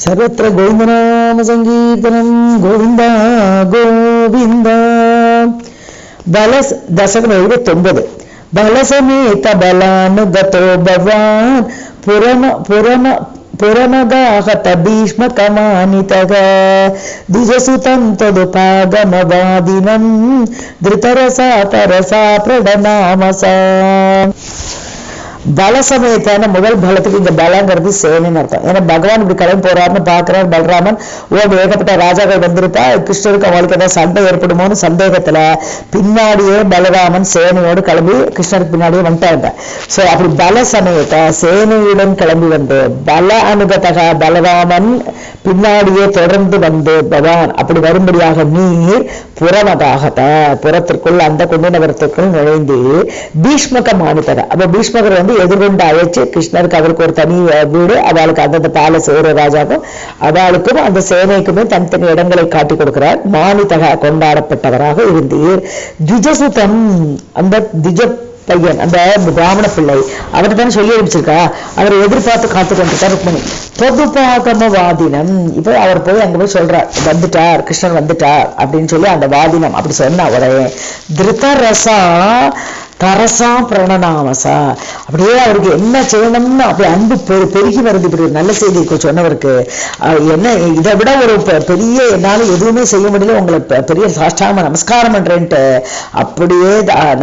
सर्वत्र गोविंदनाम संकीर्तनम गोविंदा गोविंदा दशकम 79 बलसमेत बलानुगतो भवान् पुरमगाहत भीष्मकमानितः द्विजसुतं तदुपागमवादिनं धृतरसा तरसा प्रणनामसा பலசமயத்தான முதல் பலத்துக்கு இந்த பலங்கிறது சேனைன்னு அர்த்தம். ஏன்னா பகவான் இப்படி கிளம்பி போறாருன்னு பாக்குறாரு பலராமன். ஏகப்பட்ட ராஜாக்கள் வந்திருக்கா, கிருஷ்ணருக்கு அவளுக்கு ஏதாவது சண்டை ஏற்படுமோன்னு சந்தேகத்துல பின்னாடியே பலராமன் சேனையோடு கிளம்பி கிருஷ்ணருக்கு பின்னாடியே வந்துட்டாங்க. சோ அப்படி பல சமயத்தை சேனையுடன் கிளம்பி வந்து பல அனுகதக பலராமன் பின்னாடியே தொடர்ந்து வந்து பகவான் அப்படி வரும்படியாக நீர் புறமகாகத புறத்திற்குள் அந்த கொண்டினவரத்திற்குள் நுழைந்து பீஷ்மக மானித்தக அப்ப பீஷ்மகர் வந்து எதிர்கொண்டு அழைச்சு கிருஷ்ணருக்கு அவருக்கு ஒரு தனி வீடு, அவளுக்கு அந்தந்த பேலஸ் ஒரு ராஜாக்கும் அவளுக்கும் அந்த சேனைக்குமே தனித்தனி இடங்களை காட்டி கொடுக்கிறார். மானித்தக கொண்டாடப்பட்டவராக இருந்தீர். திஜசுதம் அந்த திஜ பையன் அந்த பிராமண பிள்ளை அவரை தானே சொல்லி அனுப்பிச்சிருக்கா, அவரை எதிர்பார்த்து காத்து கொண்டிருக்கார் ருக்மிணி. தொகுப்பாகம வாதினம் இப்ப அவர் போய் அங்க போய் சொல்றார் வந்துட்டார் கிருஷ்ணன் வந்துட்டார் அப்படின்னு சொல்லி அந்த வாதினம் அப்படி சொன்ன உடனே திருதரசா தரசா பிரணநாமசா அப்படியே அவருக்கு என்ன செய்யணும்னு அப்படி அன்பு பெருகி வருது. இப்படி ஒரு நல்ல செய்தி சொன்னவருக்கு என்ன இதை விட ஒரு பெரிய என்னால எதுவுமே செய்ய முடியல, உங்களை பெரிய சாஷ்டாம நமஸ்காரம் பண்றேன்ட்டு அப்படியே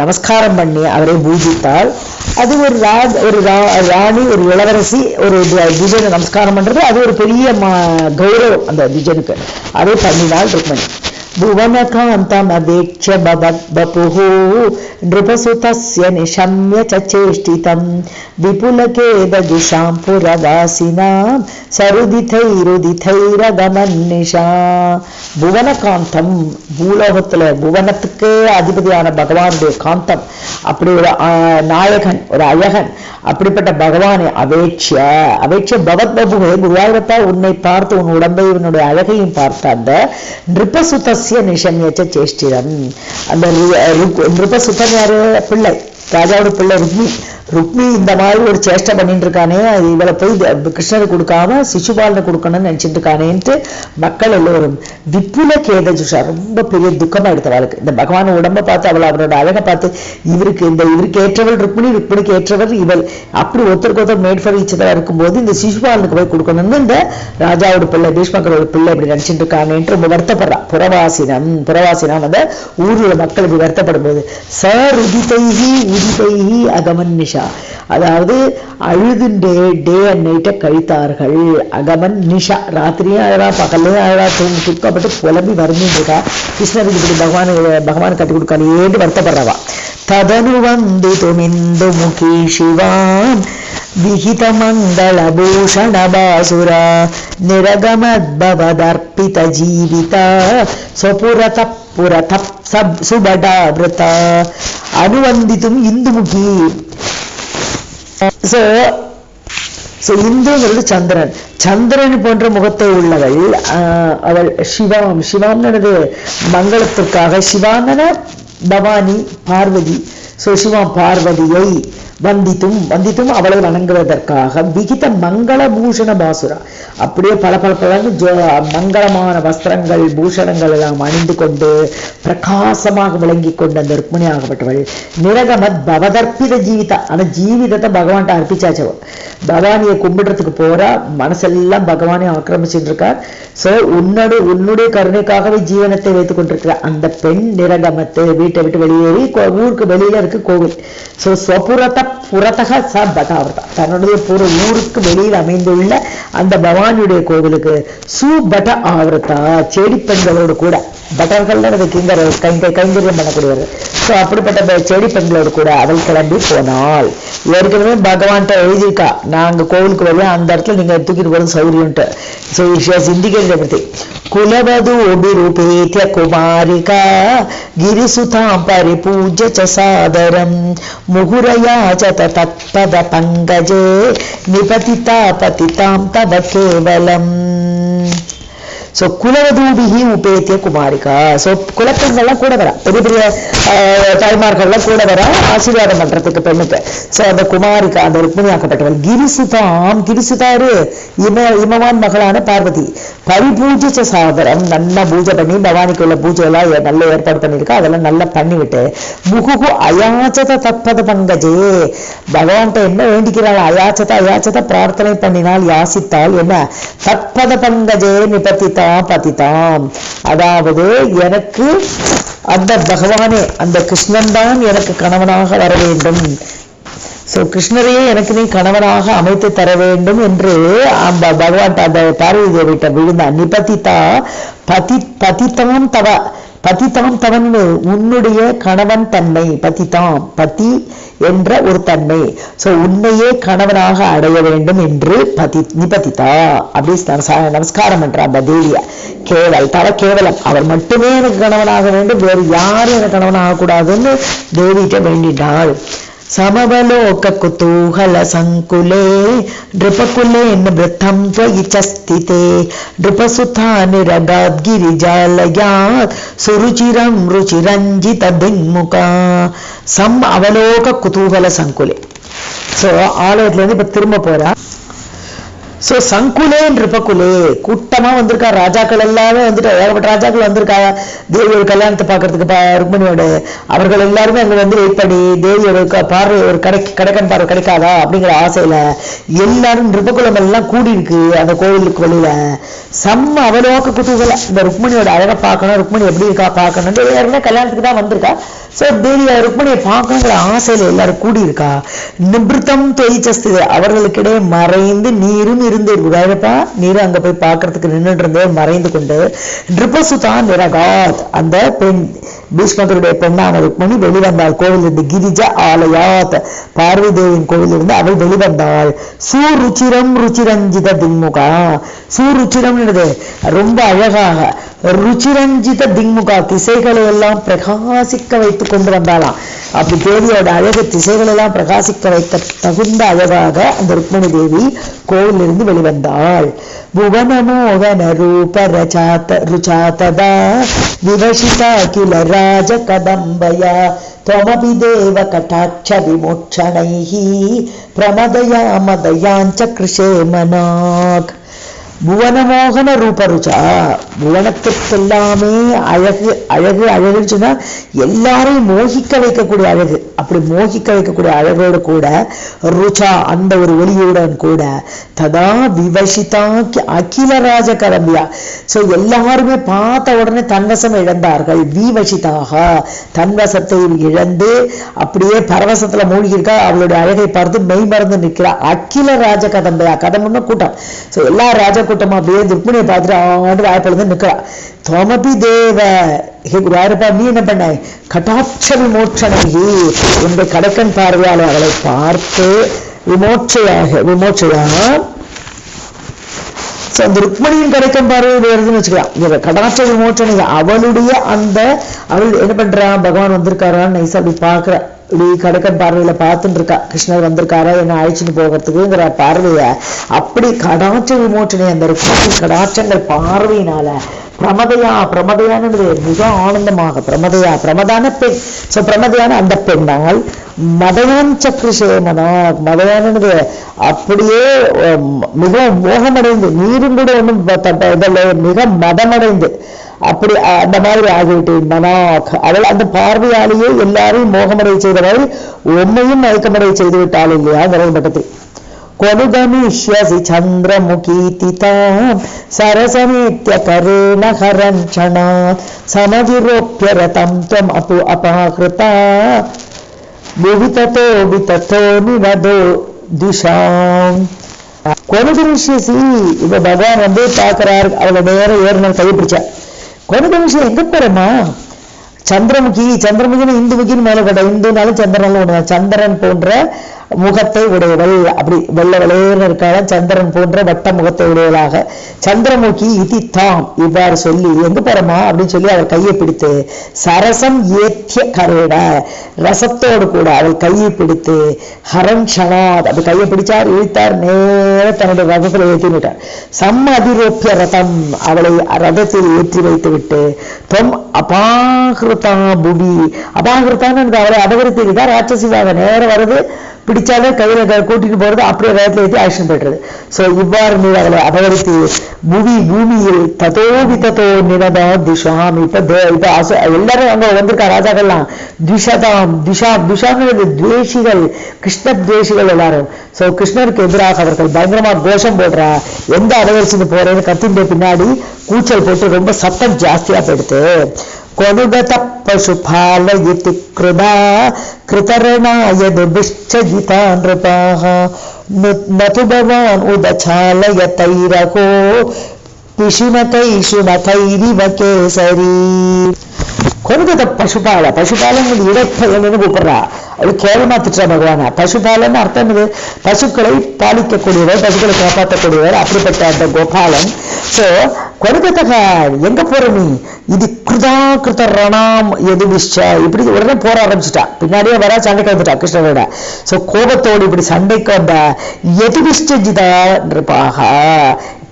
நமஸ்காரம் பண்ணி அவரை பூஜித்தால் அது ஒரு ராணி ஒரு இளவரசி ஒரு துஜனை நமஸ்காரம் பண்றது அது ஒரு பெரிய கௌரவம் அந்த துஜனுக்கு. அதை பண்ணினாள் ருக்மிணி. भुवनकान्तमवेक्ष्य बभद्बपुः नृपसुतस्य निशम्य च चेष्टितं विपुलकेदजुषां पुरवासिनां सरुदिथैरुदिथैरगमन्निशा. புவனகாந்தம் பூலோகத்துல புவனத்துக்கே அதிபதியான பகவானுடைய காந்தம் அப்படி ஒரு நாயகன் ஒரு அழகன் அப்படிப்பட்ட பகவானை அவேட்ச பவத்பபுவே குருவாயூரப்பா உன்னை பார்த்து உன் உடம்பை உன்னுடைய அழகையும் பார்த்த அந்த நிருபசுதஸ்ய நிஷம்யச்ச சேஷ்டிரம் அந்த நிருபசுதன் யாரு பிள்ளை ராஜாவோட பிள்ளை ருக்மி இந்த மாதிரி ஒரு சேஷ்டை பண்ணிட்டு இருக்கானே அது இவளை போய் கிருஷ்ணருக்கு கொடுக்காம சிசுபாலனை கொடுக்கணும்னு நினைச்சிட்டு இருக்கானேன்ட்டு மக்கள் எல்லோரும் விப்புல கேதஜுஷா ரொம்ப பெரிய துக்கமா எடுத்தவளுக்கு இந்த பகவான் உடம்ப பார்த்து அவளை அவரோட அழகை பார்த்து இவருக்கு ஏற்றவள் ருக்மிணிக்கு ஏற்றவர் இவள் அப்படி ஒருத்தருக்கு மேட் ஃபார் ஈச் அதரா இருக்கும்போது இந்த சிசுபாலனுக்கு போய் கொடுக்கணும்னு இந்த ராஜாவோட பிள்ளை பீஷ்மக்கரோட பிள்ளை இப்படி நினைச்சிட்டு இருக்கானேன்ட்டு ரொம்ப வருத்தப்படுறா. புறவாசினம் அந்த ஊர்ல மக்கள் இப்படி வருத்தப்படும் போது சருதிதைஹி உதிதைஹி அகமன் நிஷா அதாவது அழுதுண்டே டே அண்ட் நைட்டை கழித்தார்கள். அகமன் நிஷா ராத்திரியும் அழகா பகல்லையும் அழகா துக்கப்பட்டு புலம்பி வருந்துருக்கா கிருஷ்ணருக்கு இப்படி பகவான் கட்டி கொடுக்காரு ஏண்டு வருத்தப்படுறவா. ததனு வந்து துமிந்து முகி சிவான் விஹித மங்கள பூஷண பாசுரா நிரகமத்பவதர்ப்பித ஜீவிதா சொபுரத புரத சுபடாவிரதா அனுவந்தித்தும் இந்துமுகி. இந்துங்கிறது சந்திரன் போன்ற முகத்தை உள்ளவள் அவள் சிவாம் நடது மங்களத்திற்காக சிவானன பவானி பார்வதி. சிவாம் பார்வதியை வந்தித்தும் அவளை வணங்குவதற்காக விகித மங்கள பூஷண பாசுரா அப்படியே பல மங்களமான வஸ்திரங்கள் பூஷணங்கள் எல்லாம் அணிந்து கொண்டு பிரகாசமாக விளங்கி கொண்டு அந்த ருக்மிணி ஆகப்பட்டவள் நிரகமத் பவதர்ப்பித ஜீவிதா அந்த ஜீவிதத்தை பகவான்கிட்ட அர்ப்பிச்சாச்சவ. பகவானியை கும்பிடுறதுக்கு போறா மனசெல்லாம் பகவானை ஆக்கிரமிச்சுட்டு இருக்கார். சோ உன்னுடைய கருணைக்காகவே ஜீவனத்தை வைத்துக் கொண்டிருக்கிற அந்த பெண் நிரகமத்து வீட்டை விட்டு வெளியேறி ஊருக்கு வெளியில இருக்கு கோவில். சோ ஸ்வபுரத புறத்தக ச பட்டாவிரதா தன்னுடைய ஊருக்கு வெளியில் அமைந்துள்ள அந்த பவானியுடைய கோவிலுக்கு சுபட ஆவிரதா செடி பெண்களோடு கூட பட்டர்கள் கைங்கரியம் பண்ணக்கூடியவர். ஸோ அப்படிப்பட்ட செடி பெண்களோடு கூட அவள் கிளம்பி போனாள். ஏற்கனவே பகவான்கிட்ட எழுதியிருக்கா நாங்க கோவிலுக்கு வருவோம் அந்த இடத்துல நீங்க தூக்கிட்டு போறது சௌரியன்ட்டு. ஸோ இண்டிகேட்டட் குலவதூபிரூபேத்ய குமாரிகா கிரிசுதாம் பரிபூஜ்ய ச சாதரம் முகுரயா ச தத்பத பங்கஜே நிபதிதா பதிதாம் தவ கேவலம். ஸோ குலவதூபிகி உபேத்திய குமாரிகா. ஸோ குலப்பெண்கள்லாம் கூட வரா, பெரிய பெரிய தாய்மார்கள்லாம் கூட வர ஆசீர்வாதம் பண்றதுக்கு பெண்ணுக்கு. ஸோ அந்த குமாரிகா, அந்த ருக்மிணியாக்கப்பட்டவள். கிரிசுதாம், கிரிசுதாரு இமவான் மகளான பார்வதி. பரிபூஜிச்ச சாதரம், நல்லா பூஜை பண்ணி பவானிக்குள்ள பூஜை எல்லாம் நல்ல ஏற்பாடு பண்ணியிருக்கா, அதெல்லாம் நல்லா பண்ணிவிட்டு முகுகு அயாச்சத தத்பத பங்கஜே, பகவான்கிட்ட என்ன வேண்டிக்கிறாள்? அயாச்சத பிரார்த்தனை பண்ணினால், யாசித்தால் என்ன? தத்பத பங்கஜே நிபதிதா பதிதாம், அதாவது எனக்கு அந்த பகவானே, அந்த கிருஷ்ணன் தான் எனக்கு கணவனாக வர வேண்டும். ஸோ கிருஷ்ணரையே எனக்கு நீ கணவனாக அமைத்து தர வேண்டும் என்று அந்த பகவான் அந்த பார்வதி தேவிட்ட விழுந்தான். நிபதிதா பதிதாம் தவ, பதிதாம் தவன் உன்னுடைய கணவன் தன்னை, பதிதாம் பதி என்ற ஒரு தன்மை, ஸோ உன்னையே கணவனாக அடைய வேண்டும் என்று நிபதிதா அப்படி நமஸ்காரம் பண்ற அந்த தேவிய. கேவலம் அவர் மட்டுமே எனக்கு கணவனாக வேண்டும், வேறு யாரும் எனக்கு கணவனாக கூடாதுன்னு தேவிட்ட வேண்டினாள். समवलोक कुतूहल संकुले नृपकुले नृथं त्वयिचस्थिते नृपसुता निरगात् गिरिजालयात् सुरुचिरं रुचिरञ्जित दिङ्मुखा. सम अवलोक कुतूहल संकुले. ஸோ ஆலயத்துல இருந்து இப்ப திரும்ப போறா. ஸோ சங்குலே நிருபகுலே, கூட்டமா வந்திருக்கா, ராஜாக்கள் எல்லாமே வந்துட்டு, ஏகப்பட்ட ராஜாக்கள் வந்திருக்கா தேவியோட கல்யாணத்தை பார்க்கறதுக்கு ருக்மிணியோட. அவர்கள் எல்லாருமே அங்க வந்து வெயிட் பண்ணி தேவியோட பார்வை ஒரு கடைக்கன் பார்வை கிடைக்காதா அப்படிங்கிற ஆசையில எல்லாரும் நிருபகுலம் எல்லாம் கூடி இருக்கு அந்த கோவிலுக்கு வெளியில. செம்ம அவலோக குதூகல, இந்த ருக்மிணியோட அழகை பார்க்கணும், ருக்மிணி எப்படி இருக்கா பார்க்கணும், ஏற்கனவே கல்யாணத்துக்கு தான் வந்திருக்கா. ஸோ தேவி ருக்மிணியை பார்க்கணுங்கிற ஆசையில எல்லாரும் கூடி இருக்கா. நிபிருத்தம் தொய்ச்சஸ்து, அவர்களுக்கிடையே மறைந்து நீரும் இருந்து இருக்கா. நீரும் அங்க போய் பார்க்கறதுக்கு நின்றுட்டு இருந்தே மறைந்து கொண்டு. நிருபசுதா நிரகாத், அந்த பெண் பீஷ்மருடைய பெண்ணான ருக்மிணி வெளிவந்தாள் கோவில் இருந்து. கிரிஜா ஆலயாத், பார்வதி தேவியின் கோவில் இருந்து அவள் வெளிவந்தாள். சுருச்சிரம் ருச்சிரஞ்சித திங்முகா, சுருச்சிரம் ரொம்ப அழகாக, ருச்சிரஞ்சித திங்முகா திசைகளை எல்லாம் பிரகாசிக்க வைத்துக் கொண்டு வந்தாளாம். அப்படி தேவியோட அழகு திசைகள் எல்லாம் பிரகாசிக்க வைக்க தகுந்த அழகாக அந்த ருக்மிணி தேவி கோவில் இருந்து வெளிவந்தாள். புவனமோகன ரூப ருச்சாததா விவசிதா கில ராஜ கதம்பயா त्वमपि देव कटाक्ष विमोक्षणैः प्रमदया मदयाञ्च कृषे मनाक्. புவனமோகன ரூபருச்சா, புவனத்துக்கெல்லாமே அழகு அழகு அழகுன்னு சொன்னா எல்லாரையும் மோகிக்க வைக்கக்கூடிய அழகு. அப்படி மோகிக்க வைக்கக்கூடிய அழகோடு கூட ருச்சா, அந்த ஒரு ஒளியுடன் கூட ததா விவசிதா அகில ராஜ கரம்பியா. ஸோ எல்லாருமே பார்த்த உடனே தன்வசம் இழந்தார்கள். விவசிதாக, தன்வசத்தை இழந்து அப்படியே பரவசத்துல மூழ்கியிருக்கா. அவளுடைய அழகை பார்த்து மெய் மறந்து நிற்கிறா. அகில ராஜ கதம்பையா, கதம்புன்னா கூட்டம். ஸோ எல்லா ராஜ கூட்டமா அப்படியே ருக்மிணியை பார்த்துட்டு ஆண்டு வாய்ப்பழுந்து நிற்கிறா. துவமபி தேவ, ஹே குருவாயூரப்பா நீ என்ன பண்ண? கட்டாட்ச விமோட்சணகி, இந்த கடைக்கன் பார்வையாளர் அவளை பார்த்து விமோட்சையாக அந்த ருக்மிணியின் கடைக்கன் பார்வை வருதுன்னு வச்சுக்கலாம். கடாட்ச விமோட்சணகி, அவளுடைய அந்த அவள் என்ன பண்றா, பகவான் வந்திருக்காரான்னு நைசா அப்படி பாக்குற, இப்படி கடைக்கன் பார்வையில பார்த்துட்டு இருக்கா. கிருஷ்ணர் வந்திருக்காரா என்ன அழைச்சிட்டு போகிறதுக்குங்கிற பார்வைய அப்படி கடாட்ச விமோச்சனை, அந்த ருக்மிணி கடாட்சங்கள் பார்வையினால பிரமதையானது மிக ஆனந்தமாக, பிரமதான பெண். சோ பிரமதையான அந்த பெண்ணால் மதயான் சக்ரிசேமனா, மதயானது அப்படியே மிக மோகமடைந்து, நீரும் கூட ஒன்றும் மிக மதமடைந்து அப்படி அந்த மாதிரி ஆகிவிட்டு மனாக், அவள் அந்த பார்வையாலேயே எல்லாரையும் மோகமடை செய்தவள் உண்மையும் மயக்கமடை செய்து விட்டாள் இல்லையா மட்டத்தில். கொனுகமிஷ்யசி சந்திரமுகீதிதாம் சரசமேத்ய கரேண ஹரஞ்சணா சமவிரோப்ய ரதம் த்வம் அபு அபாகிருதா புவிததோ விததோ நிவதோ திஷாம். கொனுகமிஷ்யசி, இப்ப பகவான் வந்து பார்க்கிறார், அவளை நேரம் ஏறினார், கைப்பிடிச்சா. கொனுகமிஷம் எங்க போறமா? சந்திரமுகி, சந்திரமுகின்னு இந்துமுகின்னு மேல கட்ட, இந்துனாலும் சந்திரனாலும் ஒண்ணுதான். சந்திரன் போன்ற முகத்தை உடையவள், அப்படி வெள்ளை வெளையர்னு இருக்காள, சந்திரன் போன்ற வட்ட முகத்தை உடையவளாக. சந்திரமுகி இதி தாம், இவ்வாறு சொல்லி எங்க போறமா அப்படின்னு சொல்லி அவர் கையை பிடித்து சரசம் ஏத்திய கரேட, ரசத்தோடு கூட அவள் கையை பிடித்து ஹரன் ஷனாத், அப்படி கையை பிடிச்சார், இழுத்தார், நேர தன்னுடைய ரதத்தில் ஏற்றி விட்டார். அதிரோப்பிய ரதம், அவளை ரதத்தில் ஏற்றி வைத்து விட்டு தொம் அபாகிருதா புவி, அபாகிருத்தான்னு அவளை அபகரித்துதான் ராட்சசிவாக நேரம் வருது, பிடிச்சாலே கையில கூட்டிட்டு போறது, அப்படியே ரதத்துல ஏற்றி ஆக்ஷன் போய்டுறது. சோ இவ்வாறு நீ அவளை அபகரித்து பூமியில் ததோபி ததோ நிரதா திஷாம், இப்ப எல்லாரும் அங்க வந்திருக்கா ராஜாக்கள்லாம், திஷதாம் துஷாங்கிறது துவேஷிகள், கிருஷ்ண துவேஷிகள் எல்லாரும். சோ கிருஷ்ணருக்கு எதிராக அவர்கள் பயங்கரமா கோஷம் போடுறா, எந்த அபகரிச்சுட்டு போறேன்னு கத்தின் பின்னாடி கூச்சல் போட்டு ரொம்ப சத்தம் ஜாஸ்தியா போயிடுத்து. கொனுகத பசுபாலயிதி கிருதா கிருதரணாய துபிஷ்டஜிதா நிருபாஹ நது பவான் உதசாலயதைரகோ பிஷுனகைஷுனகைரிவ கேசரி. கொனுகத பசுபால, பசுபாலன் இடைப்பயன்னு கூப்பிடுறா, அது கேவலமா திட்டுறா பகவான. பசுபாலன்னு அர்த்தம் இது, பசுக்களை பாலிக்கக்கூடியவர், பசுக்களை காப்பாற்றக்கூடியவர், அப்படிப்பட்ட அந்த கோபாலன். சோ கொடுக்கத்தக எங்க போற நீ, இது கிருதா கிருத ரணாம் எது விஷ, இப்படி உடனே போற ஆரம்பிச்சுட்டா, பின்னாடியே வர சண்டைக்கு வந்துட்டா கிருஷ்ணரோட. சோ கோபத்தோடு இப்படி சண்டைக்கு வந்த எது விஷ்டஜிதா நிருபாக,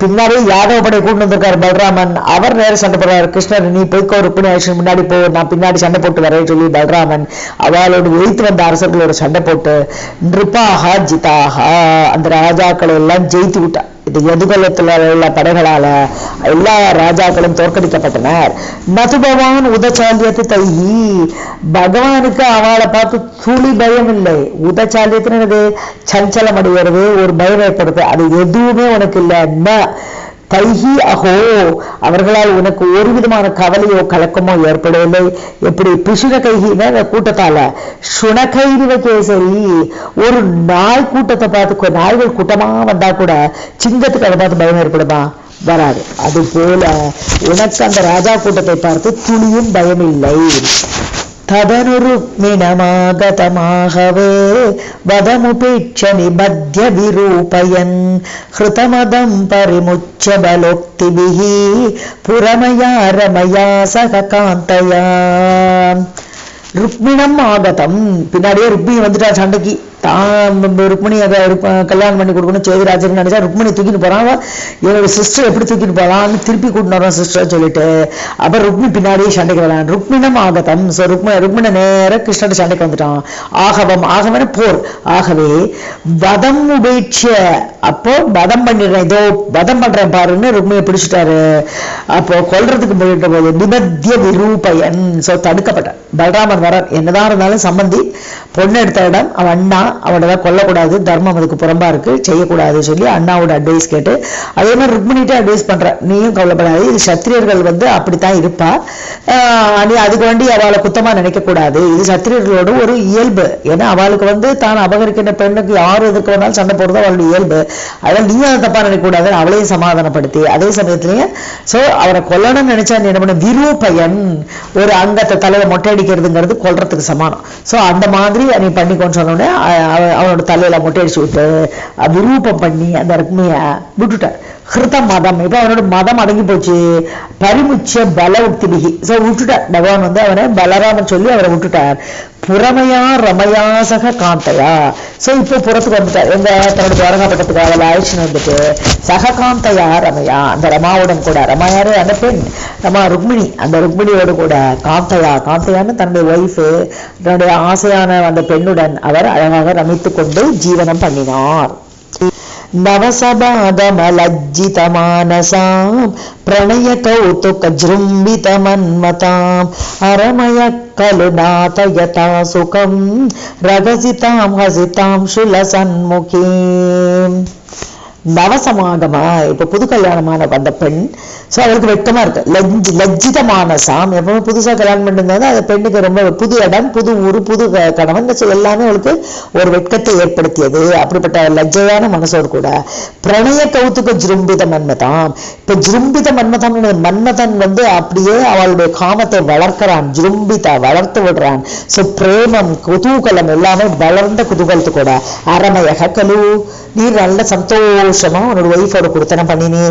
பின்னாடி யாதவ படை கூட்டு வந்திருக்காரு பலராமன், அவர் நேரம் சண்டை போடுறாரு, கிருஷ்ணர் நீ போய்க்கோ ருக்மிணி ஆக்ஷன் முன்னாடி போ, நான் பின்னாடி சண்டை போட்டு வரேன்னு சொல்லி பலராமன் அவளோட எய்த்து வந்த அரசர்களோட சண்டை போட்டு நிருபாகா ஜிதாகா, அந்த ராஜாக்களை எல்லாம் ஜெயித்து விட்டா. இது எதுகலத்துல உள்ள படைகளால எல்லா ராஜாக்களும் தோற்கடிக்கப்பட்டனர். நது பகவான் உதச்சாலியத்து தைஹி, பகவானுக்கு அவளை பார்த்து துளி பயம் இல்லை. உதச்சாலியத்துன்னு சஞ்சலம் அடைகிறது, ஒரு பயம் ஏற்படுது, அது எதுவுமே உனக்கு இல்லை. தைஹி அஹோ, அவர்களால் உனக்கு ஒரு விதமான கவலையோ கலக்கமோ ஏற்படவில்லை. எப்படி பிசுன கைகின கூட்டத்தால, சுணகைரிவ கேசரி, ஒரு நாய் கூட்டத்தை பார்த்து, நாய்கள் கூட்டமா வந்தா கூட சிங்கத்துக்கு அதை பார்த்து பயம் ஏற்படுமா? வராது. அது போல உனக்கு அந்த ராஜா கூட்டத்தை பார்த்து துளியும் பயம் இல்லை. ததனு ருக்மிணமாகதமாகவே வதமுபேட்ச நிபத்ய விரூபயன் ஹிருதமதம் பரிமுச்ச பலோக்திபிஹி புரமயா ரமயா சக காந்தயா. ருக்மிணம் ஆகதம், பின்னாடியே ருக்மிணி வந்துட்டா சண்டைக்கு, தான் ருக்மிணி அதை கல்யாணம் பண்ணி கொடுக்கணும் சேதுராஜன் நினைச்சா ருக்மிணி தூக்கிட்டு போறான், என்னோட சிஸ்டர் எப்படி தூக்கிட்டு போகலான்னு திருப்பி கூட்டிட்டு வரோம் சிஸ்டர் சொல்லிட்டு, அப்புறம் ருக்மி பின்னாடியே சண்டைக்கு வரலாம். ருக்மிணம் ஆகதம், ருக்மிண நேர கிருஷ்ணன் சண்டைக்கு வந்துட்டான். ஆகவம், ஆகவன போர், ஆகவே வதம் உபேட்ச, அப்போ வதம் பண்ணிடுறேன், இதோ வதம் பண்றேன் பாருன்னு ருக்மியை பிடிச்சிட்டாரு. அப்போ கொல்றதுக்கு போயிட்ட போது நிபத்திய விரூபயன், தடுக்கப்பட்ட பலராமன் வர, என்னதான் இருந்தாலும் சம்பந்தி பொண்ணு எடுத்த இடம், அவன் அண்ணா, அவனோட கொல்லக்கூடாது, தர்மம் அதுக்கு புறம்பா இருக்கு, செய்யக்கூடாது சொல்லி அண்ணாவோட அட்வைஸ் கேட்டு, அதே மாதிரி ருக்மிணிட்ட அட்வைஸ் பண்ற, நீயும் கவலைப்படாது, இது சத்திரியர்கள் அப்படித்தான் இருப்பா, நீ அதுக்கு வேண்டி அவளை குத்தமா நினைக்க கூடாது, இது சத்திரியர்களோட ஒரு இயல்பு, ஏன்னா அவளுக்கு தான் அபகரிக்கின்ற பெண்ணுக்கு யாரும் எதிர்க்க வேணாலும் சண்டை போடுறது அவளுடைய இயல்பு, அதனால நீயும் அதை தப்பா நினைக்க கூடாது, அவளையும் சமாதானப்படுத்தி, அதே சமயத்திலேயே அவரை கொல்லணும்னு நினைச்சா என்ன பண்ண, விரூபயன், ஒரு அங்கத்தை தலையில மொட்டை அடிக்கிறதுங்கிறது கொல்றதுக்கு சமானம். அந்த மாதிரி நீ பண்ணிக்கோன்னு சொன்னோடனே அவனோட தலையில மொட்டை அடிச்சு விட்டு விரூபம் பண்ணி அந்த ருக்மிய விட்டுட்டார். ஹிருத மதம், இப்ப அவனோட மதம் அடங்கி போச்சு. பரிமுச்ச பல உக்திபிகி, விட்டுட்டார் பகவான் அவனை பலராமன் சொல்லி அவரை விட்டுட்டார். புறமையா ரமயாசக காந்தையா, இப்போ புறத்துக்கு வந்துட்டார், எங்க தன்னோட துவாரகாப்பட்டத்துக்கு அவளை அழைச்சின்னு வந்துட்டு சக காந்தையா ரமயா, அந்த ரமாவுடன் கூட, ரமாயாரு அந்த பெண், ரமா ருக்மிணி, அந்த ருக்மிணியோடு கூட காந்தையா, காந்தையான்னு தன்னுடைய ஒய்ஃபு, தன்னுடைய ஆசையான அந்த பெண்ணுடன் அவர் அழகாக ரமித்துக் கொண்டு ஜீவனம் பண்ணினார். நவசபாதமலஜ்ஜிதமானசாம் பிரணய கௌதுக ஜృంభితமன்மதாம் அரமய கலுநாதயதா சுகம் ரகசிதாம் ஹசிதாம் சுலசன்முகீம். நவசமாகமா இப்ப புது கல்யாணமான அந்த பெண், ஸோ அவளுக்கு வெட்கமா இருக்கு, லஜ்ஜிதமான சாம். எப்பவுமே புதுசா கல்யாணம் பண்ணிருந்தா அந்த பெண்ணுக்கு ரொம்ப புது இடம், புது ஊரு, புது கணவன், எல்லாமே அவளுக்கு ஒரு வெட்கத்தை ஏற்படுத்தியது. அப்படிப்பட்ட லஜ்ஜையான மனசோடு கூட பிரணய கௌத்துக ஜிரும்பித மன்மதாம். இப்ப ஜிரும்பித மன்மதம், மன்மதன் அப்படியே அவளுடைய காமத்தை வளர்க்கிறான், ஜிரும்பித வளர்த்து விடுறான். ஸோ பிரேமம் குதூகலம் எல்லாமே வளர்ந்த குதூகலத்து கூட அரமயக கலு, நீர் நல்ல சந்தோஷமா உன்னோட ஒய்ஃபோட கொடுத்தனம் பண்ணினே.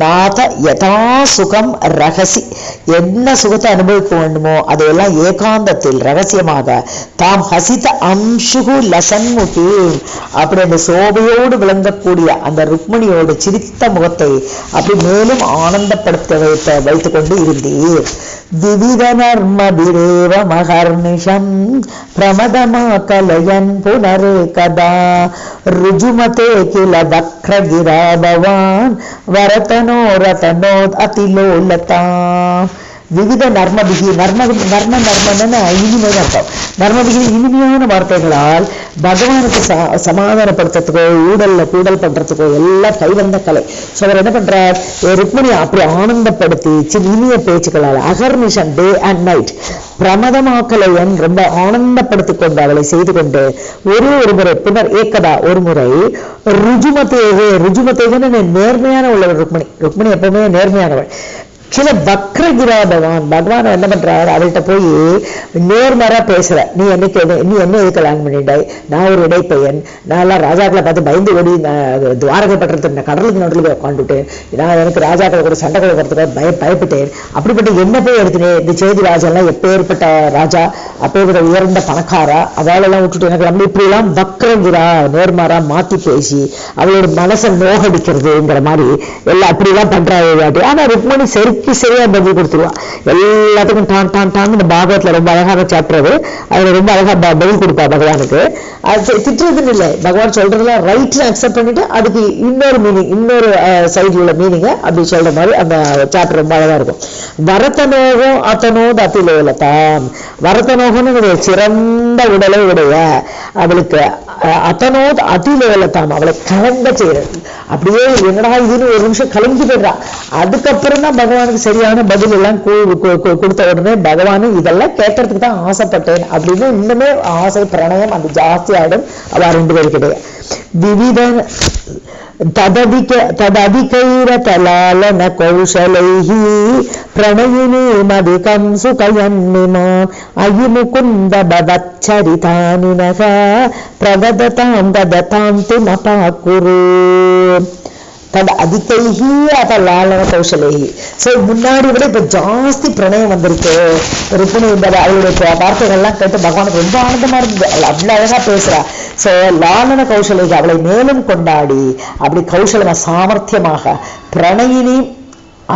நாத யதா சுகம் ரகசி, என்ன சுகத்தை அனுபவிக்க வேண்டுமோ அதையெல்லாம் ஏகாந்தத்தில் ரகசியமாக தாம் ஹசித அம்சுகு லசன்முகி, அப்படி அந்த சோபையோடு விளங்கக்கூடிய அந்த ருக்மிணியோடு சிரித்த முகத்தை அப்படி மேலும் ஆனந்தப்படுத்த வைத்துக் கொண்டு இருந்தீர். விவித நர்மபிரேவ மகர்நிஷம் பிரமதமா கலயன் புனர் கதா ருஜுமதே கில வக்ரகிரா பவான் வரதனோ ரதனோத் அதிலோலதா. விவித நர்மபிகி, நர்மன்னு இனிமையான அர்த்தம். நர்மபிகி இனிமையான வார்த்தைகளால் பகவானுக்கு சமாதானப்படுத்துறதுக்கோ கூடல் பண்றதுக்கோ எல்லாம் கைவந்த கலை. ஸோ அவர் என்ன பண்றார், ருக்மிணி அப்படி ஆனந்தப்படுத்தி இனிய பேச்சுக்களால் அகர்நிஷன் டே அண்ட் நைட் பிரமதமாக்கலையன் ரொம்ப ஆனந்தப்படுத்தி கொண்டு அவளை செய்து கொண்டு ஒரு முறை பின்னர் ஏக்கதா ஒரு முறை ருஜுமத்தேகன்னு நேர்மையான உள்ளவர் ருக்மிணி எப்பவுமே நேர்மையானவள். சில வக்ரகிரா பகவான் என்ன பண்றாரு, அவள்கிட்ட போய் நேர்மரா பேசுற, நீ என்ன எது கல்யாணம் பண்ணிட்டாய், நான் ஒரு இடைப்பையன், நான் எல்லாம் ராஜாக்களை பார்த்து பயந்து ஓடி துவாரகை பண்றதுக்கு நான் கடலுக்கு நடுவில் உட்காந்துட்டேன், நான் எனக்கு ராஜாக்களை கூட சண்டை கொடுக்கறதுக்கு பயப்பட்டேன், அப்படிப்பட்ட என்ன போய் எடுத்துனேன். இந்த சேதி ராஜாலாம் எப்பேற்பட்ட ராஜா, அப்பேற்பட்ட உயர்ந்த பணக்காரா, அவளெல்லாம் விட்டுட்டு எனக்கு நம்ம இப்படி எல்லாம் வக்ரகிரா நேர்மாறா மாத்தி பேசி அவளோட மனசை நோகடிக்கிறதுங்கிற மாதிரி எல்லாம் அப்படிலாம் பண்றாங்க. ஆனா ருக்மிணி சரியா பதில் கொடுத்துருவா எல்லாத்துக்கும். டான் இந்த பாகவத்துல ரொம்ப அழகான சாப்டர் அது, அதுல ரொம்ப அழகா பதில் கொடுப்பா பகவானுக்கு. அது திட்டுறதுன்னு இல்லை, பகவான் சொல்றதுலாம் ரைட்ல அக்செப்ட் பண்ணிட்டு அதுக்கு இன்னொரு மீனிங், இன்னொரு சைட்ல உள்ள மீனிங்க அப்படி சொல்ற மாதிரி அந்த சாப்டர் ரொம்ப அழகா இருக்கும். வரதனோகம் அத்தனோது அத்திலோலதாம். வரதனோகம்னு சிறந்த உடலை உடைய அவளுக்கு அத்தனோது அதிலோலதாம், அவளை கலங்க செய்யறது. அப்படியே என்னடா இதுன்னு ஒரு நிமிஷம் கலங்கி போயிடுறா. அதுக்கப்புறம் தான் பகவானுக்கு சரியான பதில் எல்லாம் கொடுத்த உடனே பகவானு இதெல்லாம் கேட்கறதுக்கு தான் ஆசைப்பட்டேன் அப்படின்னு இன்னுமே ஆசை பிரணயம் அது ஜாஸ்தி ஆயிடும் அவ ரெண்டு பேருக்கிடையே. விவித தததிகைரதலாலன கௌஷலைஹி பிரணயினி மதிகம் சுகயன்னிமா அயி முகுந்த பவச்சரிதானினக பிரகததாம் தததாம் திமபாகுரு. தது அதிகைஹி அதலாலன கௌஷலைஹி. ஸோ முன்னாடி விட இப்ப ஜாஸ்தி பிரணயம் வந்திருக்கு. ருக்மிணி அவளுடைய வார்த்தைகள்லாம் கேட்டு பகவானுக்கு ரொம்ப ஆனந்தமா இருந்தது. அவள் அவ்வளவு அழகா பேசுறா. ஸோ லாலன கௌஷலைஹி, அவளை மேலும் கொண்டாடி அப்படி கௌஷலமா சாமர்த்தியமாக பிரணயினி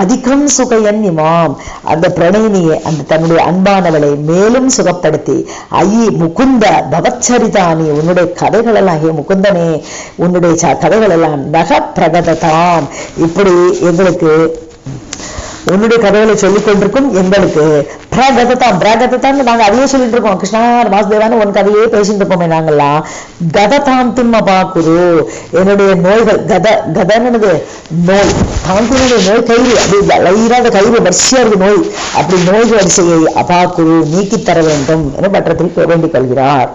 அதிகம் சுகையன் இமாம், அந்த பிரணயினியை அந்த தன்னுடைய அன்பானவளை மேலும் சுகப்படுத்தி ஐயி முகுந்த பவச்சரிதானி, உன்னுடைய கதைகள் எல்லாம் முகுந்தனே உன்னுடைய கதைகள் எல்லாம் நக பிரகததாம், இப்படி எங்களுக்கு உன்னுடைய கதைகளை சொல்லிக் கொண்டிருக்கும் எங்களுக்கு பிரகததாம் நாங்க அதையே சொல்லிட்டு இருக்கோம். கிருஷ்ணா வாசுதேவான்னு உன் கதையே பேசிட்டு இருக்கோமே நாங்கெல்லாம். கததாம் திம்மபாகுரு, என்னுடைய நோய்கள் கதன்னு நோய், தாந்தினுடைய நோய் கயிறு, அப்படி வயிறாத கயிறு வரிசையா இருக்கு நோய், அப்படி நோய் வரிசையை அபாகுரு நீக்கித்தர வேண்டும் என பற்றத்தில் வேண்டிக் கொள்கிறார்.